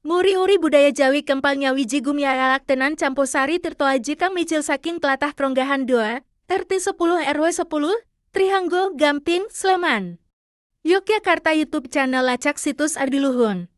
Muri-uri budaya Jawi kempalnya wiji gumialak tenan camposari tirto aji kang mijil saking tlatah Kronggahan doa, RT 10 RW 10, Trihanggo, Gamping, Sleman. Yogyakarta YouTube channel Lacak Situs Ardiluhun.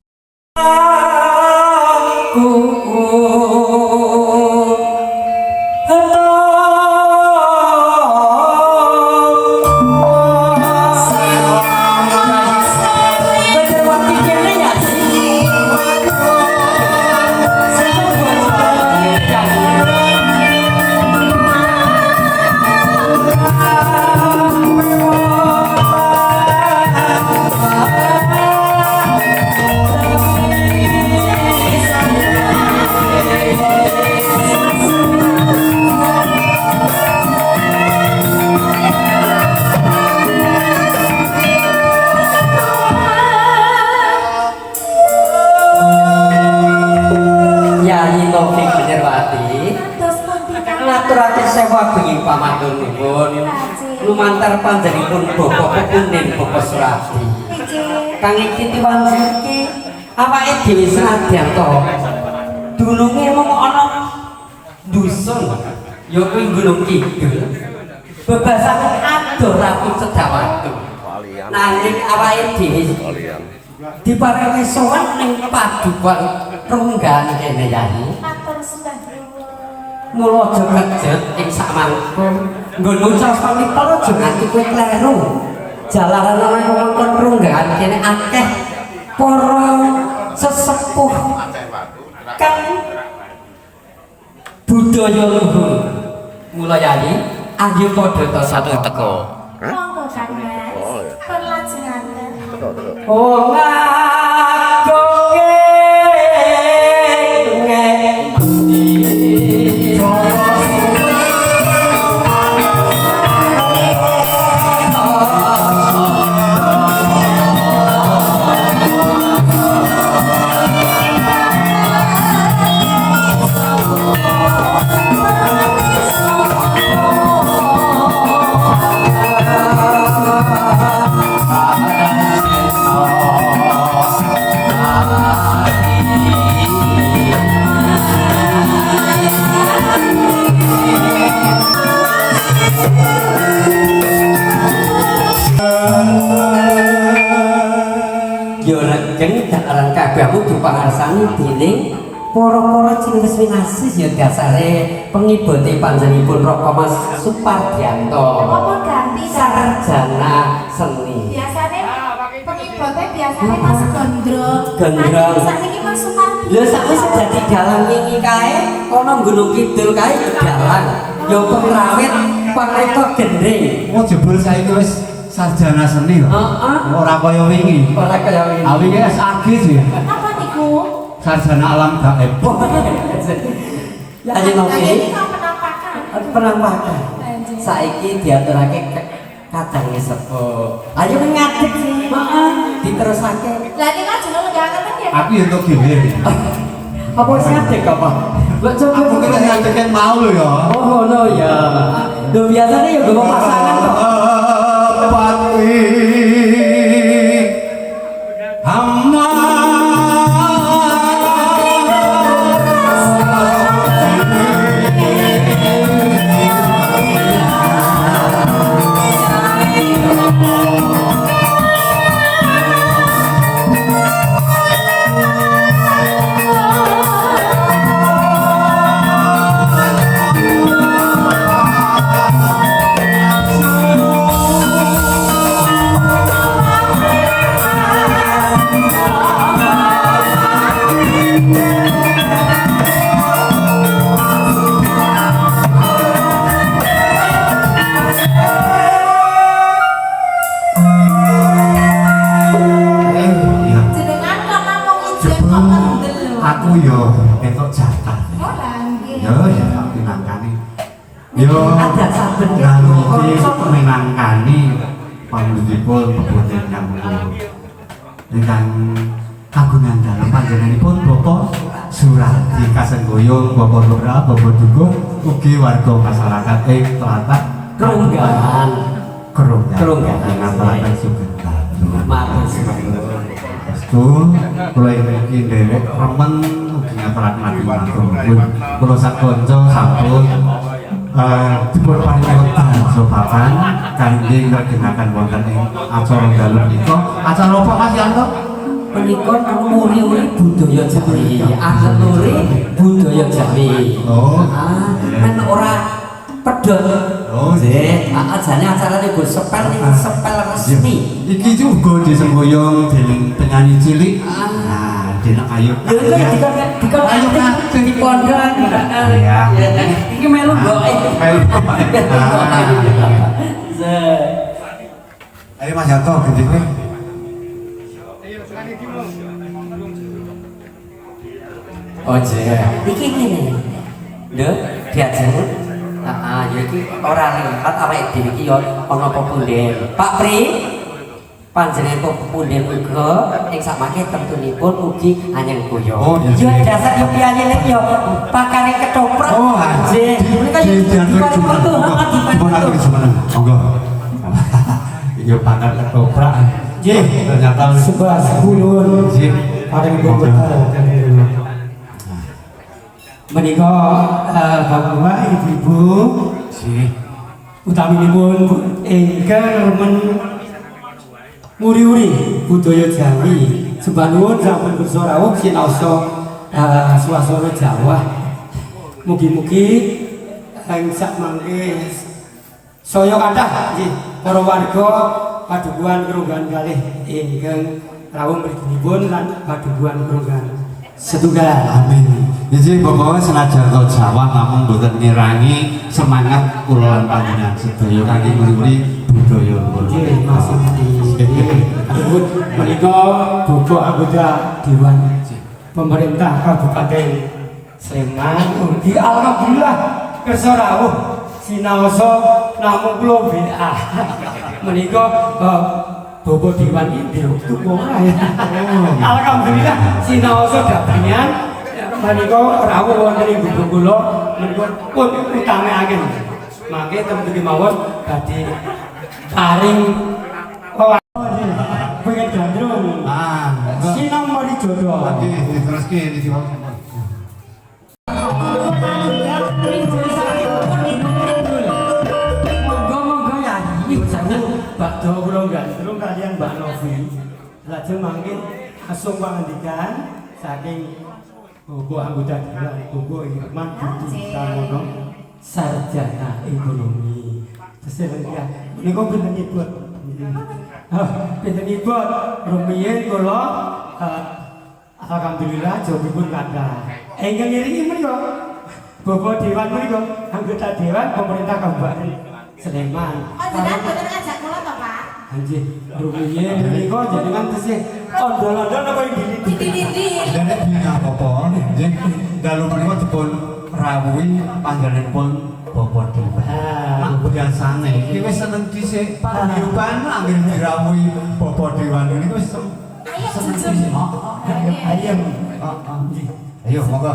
Sewa bengi pamadunipun lumantar panjenenganipun Bapak Pekunen Bapak Surati. Kang iki diwanjurke awake dhewe senadyan to dununge mung ana dusun ya kuwi Gunung Kidul. Bebasan adoh Ratu Cedawatu. Nanging awake dhewe diparingi sowan ning padukan Ronggahan kene Yai. Mula aja kejet ing sakmangku nggon ucap pamipun aja nganti kowe kleru jalaran ana wewengkon Ronggahan kene akeh para sesepuh kang budaya luhur mula Yai ayo padha satu teko monggo Kang Mas perlajengaken oh kabehmu dipangarsani dening para-para cintes winasis ya dasare pengibote panjenenganipun Raka Mas Supardianto. apa ganti sarjana seni. Biasane pengibote biasane Mas Gondro. Gondro. Saiki Mas Supardi. Lha sakwise dadi dalang wingi kae ana Gunung Kidul kae dalang. Ya pengrawit pangreka gendring. Oh jebul saiki wis sarjana seni lho. Heeh. Ora kaya wingi. Ora kaya wingi. Wingi wis agih sih. Apa niku? Sarjana alam gaib. Ya aja nopi. Ini kan penampakan. Penampakan. Saiki diaturake kadange sepuh. Ayo ngadeg sih. Heeh. Diterusake. Lah iki kan jeneng lengaken ya. Aku yo entuk dhewe. Apa wis ngadeg apa? Mbok coba Aku kira ngadegen mau lho ya. Oh ngono ya. Lho biasane ya nggo pasangan kok. Pati Amma aku yo entuk jatah. Oh lah nggih. Yo ya pinangkani. Yo ada saben nganti menangkani pamripun peboten nyambung. Ingkang kagungan dalem panjenenganipun Bapak Surati Kasenggoyo, Bapak Lurah, Bapak Dukuh, ugi warga masyarakat tlatah Kronggahan. Kronggahan Kronggahan. ngapalaken sugeng. Matur suwun. Tuh, kula iki nderek remen ugi ngaturaken matur nuwun. Kula sakonco sampun dipun paringi wekdal sopakan kangge ngregenaken wonten ing acara dalu menika. Acara apa Mas Yanto? Menika muri-uri budaya Jawi, angeluri budaya Jawi. Oh, men ora pedhot. Oh, nggih. Ajane acarane go sepel resmi. iki juga disenggoyong dening penyanyi cilik. Nah, Denak Ayu. Dikon dipondhon. Iya. Iki melu goke. Ayo Mas Yanto gede kowe. Oh, iki ngene. Lho, diajar. Ya iki ora lihat awake dhewe iki ya ana pepunden. Pak Pri, panjenengan pepunden uga ing samangke tentunipun ugi anyeng kuyo. Oh, yo dasar yo piye lek yo pakane ketoprak. Oh, nggih. Menika yo dibantu Monggo. Yo pakar ketoprak. Nggih, ternyata Sebuah sepuluh nggih. paling berbentar. Menika bapak ibu-ibu utaminipun ingkang remen nguri-uri budaya Jawi. Sembah nuwun sampun pirsa rawuh sinaosa swasana Jawa. Mugi-mugi ing sak mangke saya kathah nggih para warga padukuhan Krunggan kalih ingkang rawuh mriginipun lan padukuhan Krunggan setunggal. Amin. Jadi pokoknya senajan to Jawa namun mboten ngirangi semangat kula lan panjenengan sedaya kangge nguri-uri budaya luhur. Nggih, Mas Adipun menika Bapak anggota Dewan Pemerintah Kabupaten Sleman ugi alhamdulillah kersa rawuh sinaosa namung kula WA. Menika Bapak Dewan iki tuku ora ya. Alhamdulillah sinaosa dapangan menika rawuh wonten ing gubuk kula menika pun utamaken. Mangke temen-temen mawon badhe paring pengen gandrung. Sinau mari jodoh. Oke, diteruske iki wae. Monggo ya iki sawu bakdo kula gandrung kalian Mbak Novi. Lajeng mangke asung pangandikan saking Bapak anggota Dewan Bapak Irman Budi Pramono sarjana ekonomi. Seselengkap menika pinten ibut. Pinten ibut rumiyin kula alhamdulillah jawabipun kathah. Ingkang ngiringi menika Bapak Dewan menika anggota Dewan Pemerintah Kabupaten Sleman. Jenengan boten ngajak kula to, Pak? Nggih, rumiyin menika jenengan tesih ondol-ondol napa iki? Didi-didi. Dene piye apa? Nggih, dalu menika dipun rawuhi panjenenganipun Bapak Dewan. Mak biasane iki wis seneng dhisik paguyuban anggere dirawuhi Bapak Dewan niku wis seneng dhisik. Ayem. Nggih. Ayo monggo.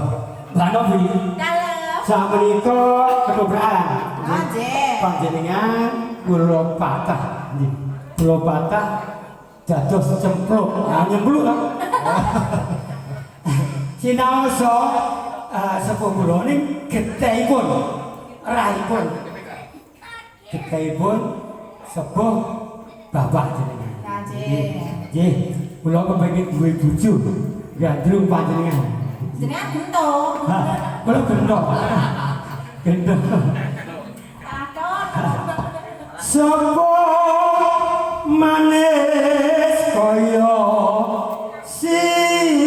Mbak Novi, Dalam. sakmenika ketobrakan. Oh, nggih. Panjenengan kula patah. Nggih. Kula patah dados cempluk. Nah, nyempluk kan. Sinaosa sepuh kula ning getihipun raipun. Getihipun sepuh bapak jenengan. Nggih. Nggih, kula kepengin duwe bojo gandrung panjenengan. Jenengan bentuk. Kula gendong. Gendong. Takon. Sapa manis kaya sira.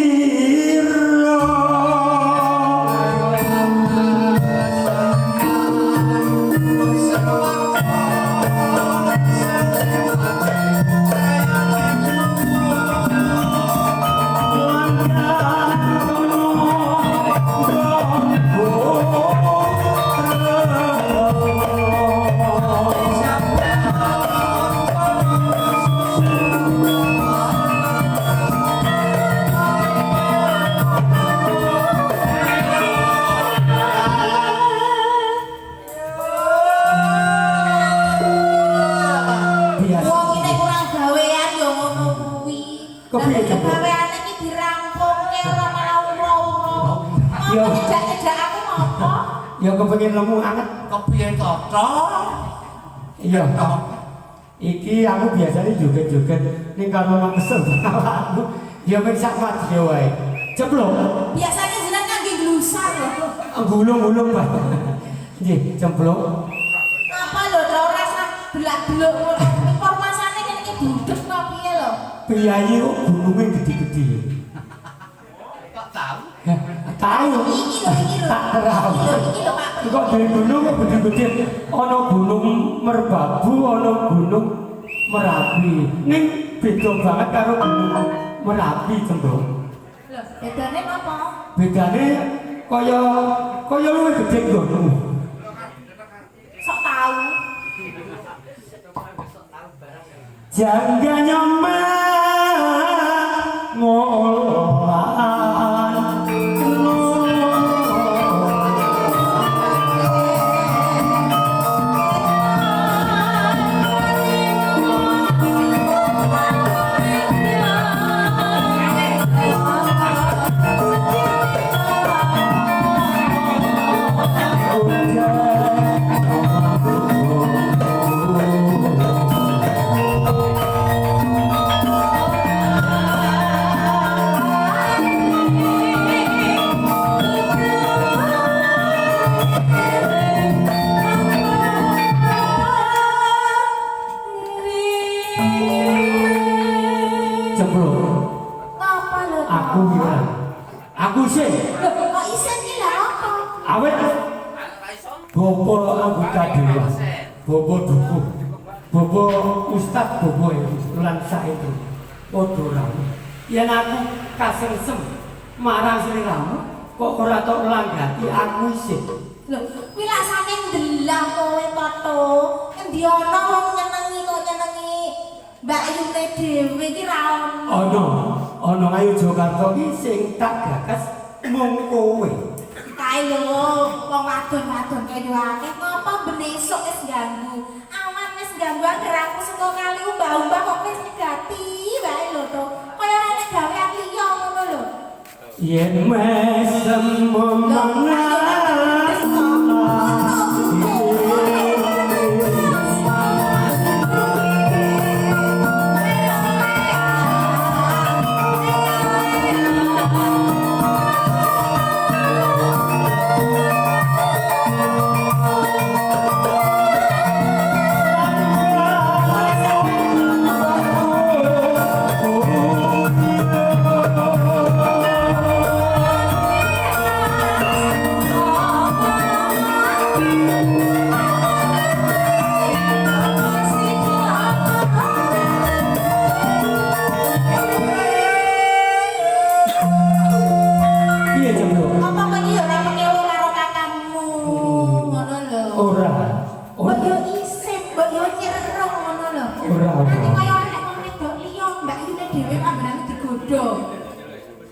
Yo. Tidak aku ngopo. Ya kepengin lemu anget. Kepiye cocok? Iya. Iki aku biasanya joget-joget ning karo nang kesel aku. Ya mung sak mati wae. Ceplok. Biasanya jenengan ngangge glusar lho. Gulung-gulung Pak. Nggih, cemplok. Apa lho ora rasa belak-beluk ngono. Informasiane kene iki budek to piye lho? Piyayi kok gununge gede-gede. Kok tahu? Tahu. Iki lho. Tak terang. Iki lho Pak. Kok dari gunung kok gede-gede. Ana gunung Merbabu, ana gunung Merapi. Ning beda banget karo gunung Merapi cemplok. Lho, bedane apa? Bedane kaya luwih gede nggonmu. Sok tahu. Jangga nyaman ngolahan aku sih Kok isen ki lha apa? awet bobo anggota dewan bobo dukuh bobo ustad bobo lan saiki padha ramu yen aku kasengsem marang sliramu kok ora tok langgati aku isih Lho, kuwi lak saking ndelah kowe toto. Endi ana wong nyenengi kok nyenengi Mbak Yune dhewe iki ra ono. Ana ayo Jakarta ki sing tak gagas mung kowe. Kae lho, wong wadon-wadon kene akeh ngopo besok wis ganggu. Awan wis ganggu anggere aku saka kali umbah-umbah kok wis nyegati wae lho to. Kaya ora nek gawean liya ngono lho. Yen mesem memangan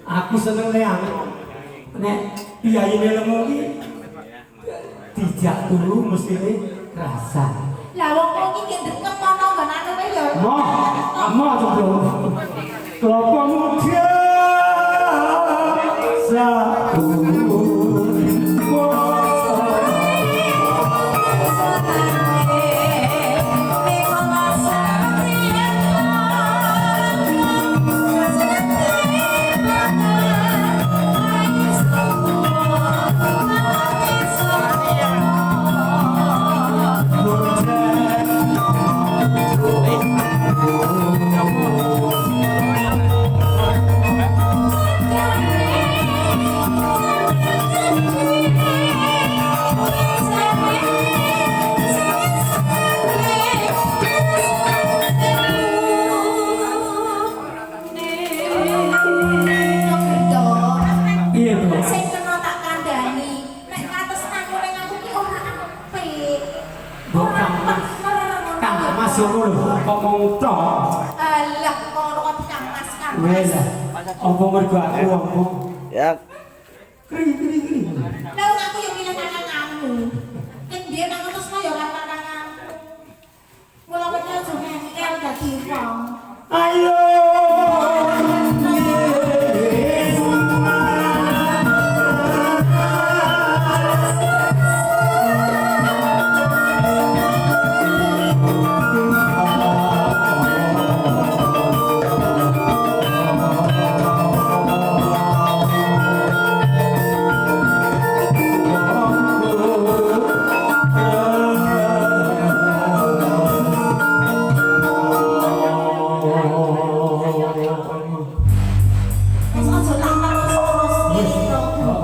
aku seneng nek piyayine lemu iki dijak turu mestine rasa. Lah wong kok iki dekem ana nggonane wae ya. Mo jomblo. Kelapa muda satu. Ngomong tok. Alah, kok dikangkas kan. Wes. Apa mergo aku apa? Ya. Kri. Lah aku yo milih kananganmu. Nek dia nang terus yo kan kananganmu. Mula kowe aja ngengkel dadi wong. Ayo.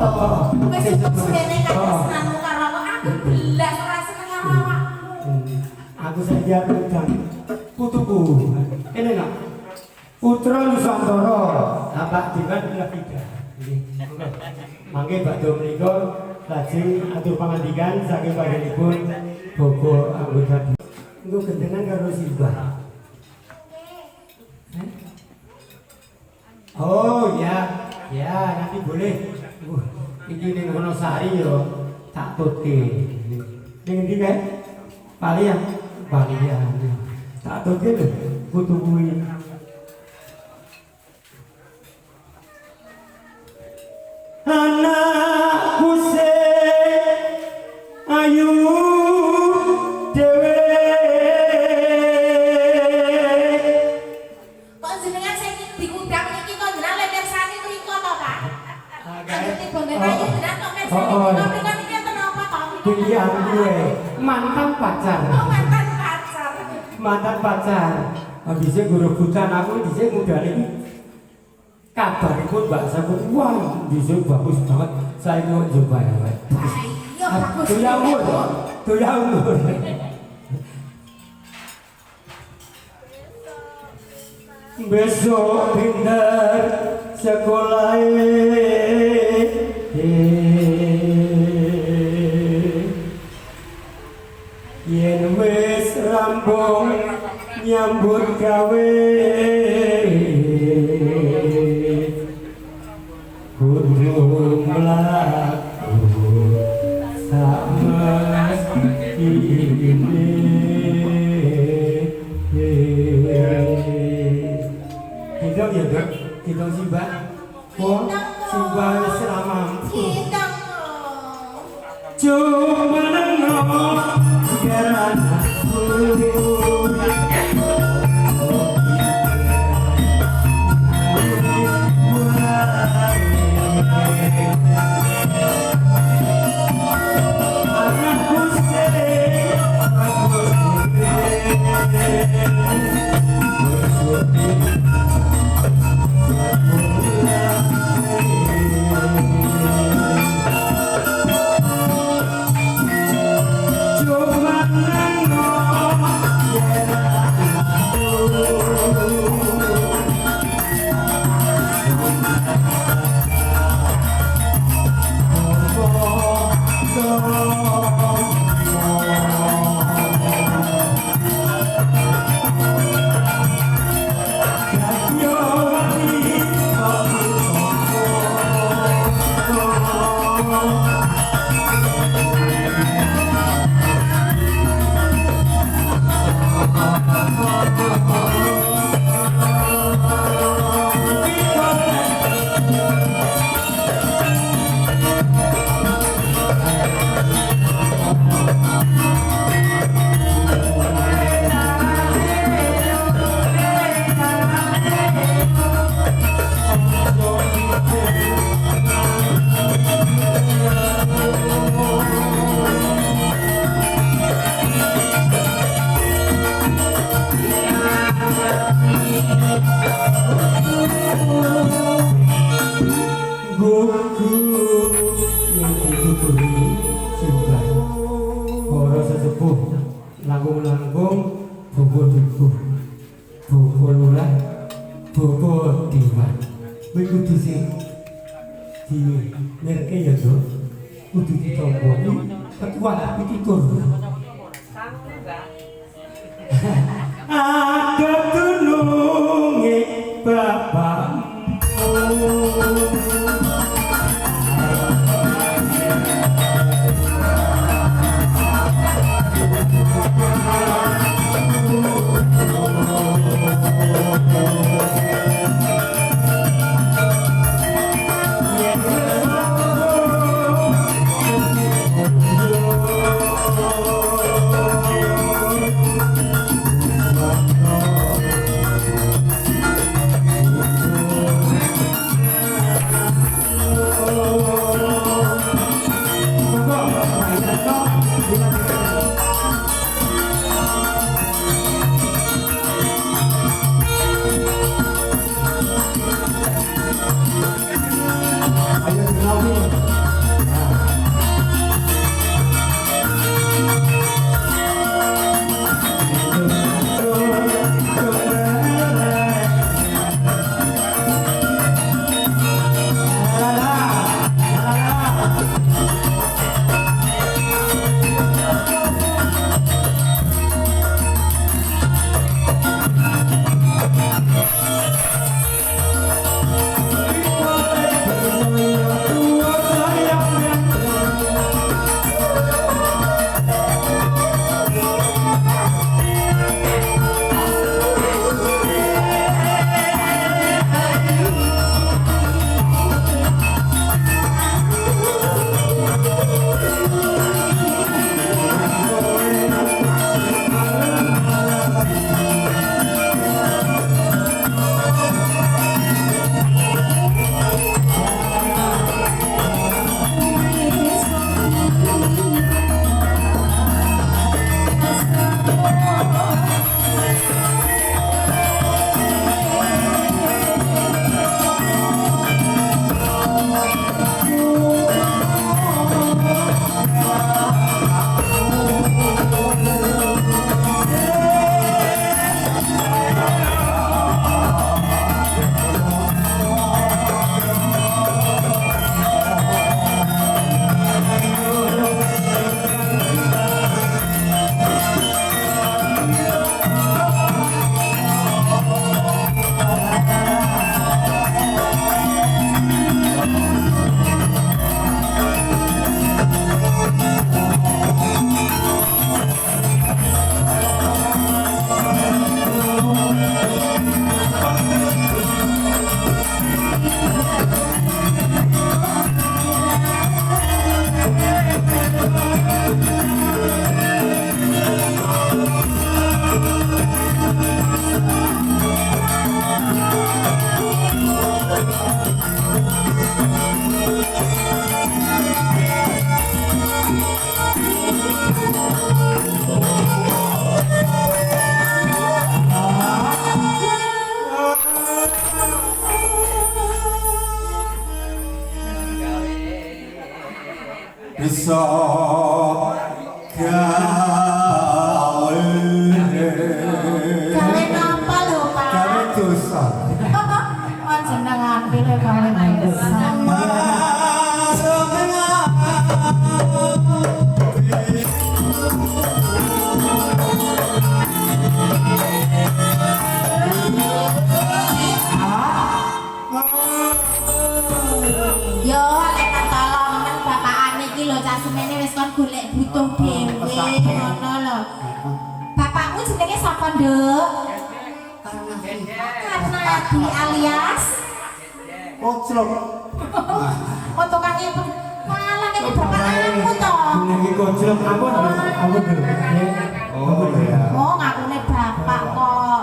Wis cukup semene senengmu karo aku belas ora seneng karo awakmu. Aku saiki aku udang putuku. Kene nak. Putra Nusantara, Bapak Diwan Levida. Mangke badhe menika lajeng atur pangandikan saking panjenenganipun Bapak anggota. Engko gentenan karo Simbah. Oh ya, ya nanti boleh. Iki ning Wonosari yo tak tutke. Ning ndi kae? Palian. Palian. Tak tutke lho putu kuwi. Anakku ayu dewe. Kok jenengan sing diundang niki kok jenengan lemer sani mriko to, Pak? Anggere bonden ayu jenengan kok men sani mriko niki enten apa to? Pilihan gue mantan pacar. Oh, mantan pacar. Mantan pacar. Habisnya guru hutan aku disini muda ini. Kabar pun bahasa pun wah disini bagus banget. Saya mau coba ya, Pak. Ayo bagus. Tuh ya umur. Besok pindah sekolah yen wis rampung nyambut gawe kudu mlaku sama ini Hidung ya dok, hidung Simbah. Oh, Simbah wis ra mampu. Hidung. Cuma nengok biar anakku ada tulungi Bapak. bisa gawe Gawe napa lho, Pak? gawe dosa Panjenengan pilih gawe dosa. Yo, lek tolong men bapakane iki lho cak semene wis kon golek butuh dhewe ngono lho. Bapakmu jenenge sapa, Nduk? Karnadi alias Koclok oh tukang ibu. Malah ini bapakmu to. Jenenge koclok ampun Duk. oh iya Oh, ngakune bapak kok.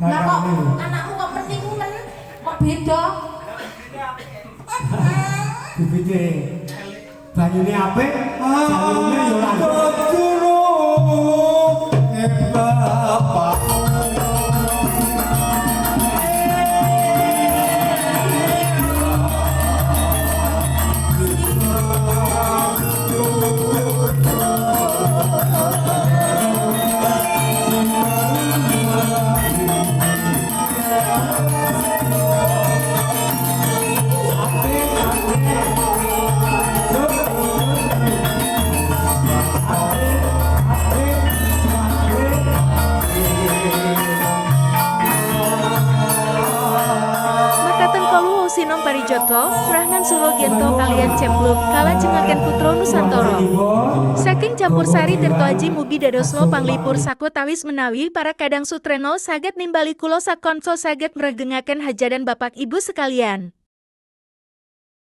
Lah kok anakmu kok mending kok beda? Bibite banyune apik, jalune yo lancar. bapak Makaten kawu Sinom Parijoto, Rahman Surogento kalian Cemplung, kalajengaken putra Nusantara. Saking campur sari Tirto Aji mugi dadosno panglipur sakutawis menawi para kadang sutreno saged nimbali kula sakonso saged mregengaken hajadan Bapak Ibu sekalian.